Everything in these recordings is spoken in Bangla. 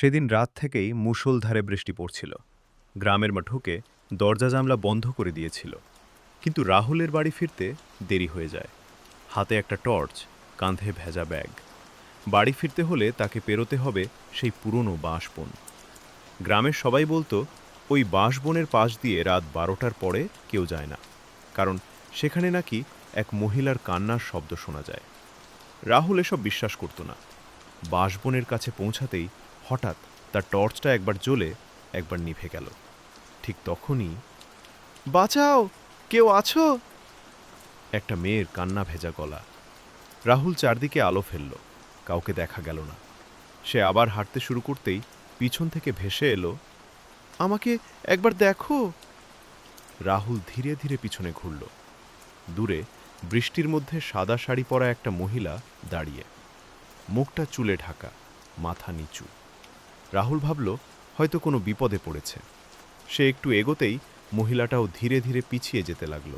সেদিন রাত থেকেই মুষলধারে বৃষ্টি পড়ছিল। গ্রামের ঢুকে দরজা জানলা বন্ধ করে দিয়েছিল। কিন্তু রাহুলের বাড়ি ফিরতে দেরি হয়ে যায়। হাতে একটা টর্চ, কাঁধে ভেজা ব্যাগ। বাড়ি ফিরতে হলে তাকে পেরোতে হবে সেই পুরনো বাঁশবন। গ্রামের সবাই বলতো ওই বাঁশবনের পাশ দিয়ে রাত 12টার পরে কেউ যায় না, কারণ সেখানে নাকি এক মহিলার কান্নার শব্দ শোনা যায়। রাহুল এসব বিশ্বাস করত না। বাঁশবনের কাছে পৌঁছাতেই হঠাৎ তার টর্চটা একবার জ্বলে একবার নিভে গেল। ঠিক তখনই, বাঁচাও, কেউ আছো? একটা মেয়ের কান্না ভেজা গলা। রাহুল চারদিকে আলো ফেলল, কাউকে দেখা গেল না। সে আবার হাঁটতে শুরু করতেই পিছন থেকে ভেসে এলো, আমাকে একবার দেখো। রাহুল ধীরে ধীরে পিছনে ঘুরল। দূরে বৃষ্টির মধ্যে সাদা শাড়ি পরা একটা মহিলা দাঁড়িয়ে, মুখটা চুলে ঢাকা, মাথা নিচু। রাহুল ভাবল হয়তো কোনো বিপদে পড়েছে। সে একটু এগোতেই মহিলাটাও ধীরে ধীরে পিছিয়ে যেতে লাগল,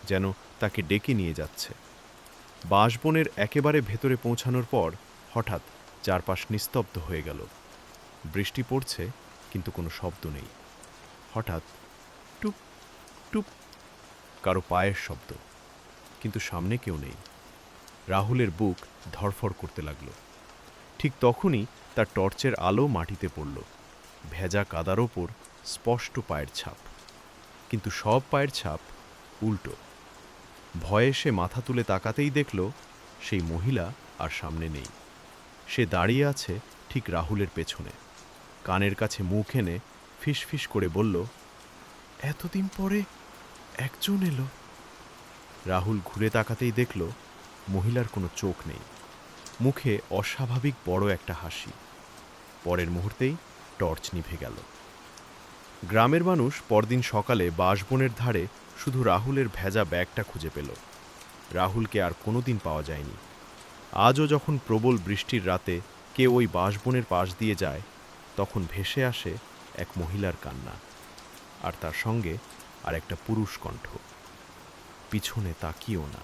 যেন তাকে ডেকে নিয়ে যাচ্ছে। বাঁশবনের একেবারে ভেতরে পৌঁছানোর পর হঠাৎ চারপাশ নিস্তব্ধ হয়ে গেল। বৃষ্টি পড়ছে, কিন্তু কোনো শব্দ নেই। হঠাৎ টুপ টুপ কারো পায়ের শব্দ, কিন্তু সামনে কেউ নেই। রাহুলের বুক ধড়ফড় করতে লাগল। ঠিক তখনই তার টর্চের আলো মাটিতে পড়ল। ভেজা কাদার ওপর স্পষ্ট পায়ের ছাপ, কিন্তু সব পায়ের ছাপ উল্টো। ভয়ে সে মাথা তুলে তাকাতেই দেখল সেই মহিলা আর সামনে নেই। সে দাঁড়িয়ে আছে ঠিক রাহুলের পেছনে, কানের কাছে মুখ এনে ফিসফিস করে বলল, এতদিন পরে একজন এলো। রাহুল ঘুরে তাকাতেই দেখল মহিলার কোনো চোখ নেই, মুখে অস্বাভাবিক বড় একটা হাসি। পরের মুহূর্তেই টর্চ নিভে গেল। গ্রামের মানুষ পরদিন সকালে বাঁশবনের ধারে শুধু রাহুলের ভেজা ব্যাগটা খুঁজে পেল। রাহুলকে আর কোনোদিন পাওয়া যায়নি। আজও যখন প্রবল বৃষ্টির রাতে কেউ ওই বাঁশবনের পাশ দিয়ে যায়, তখন ভেসে আসে এক মহিলার কান্না, আর তার সঙ্গে আর একটা পুরুষ কণ্ঠ, পিছনে তাকিও না।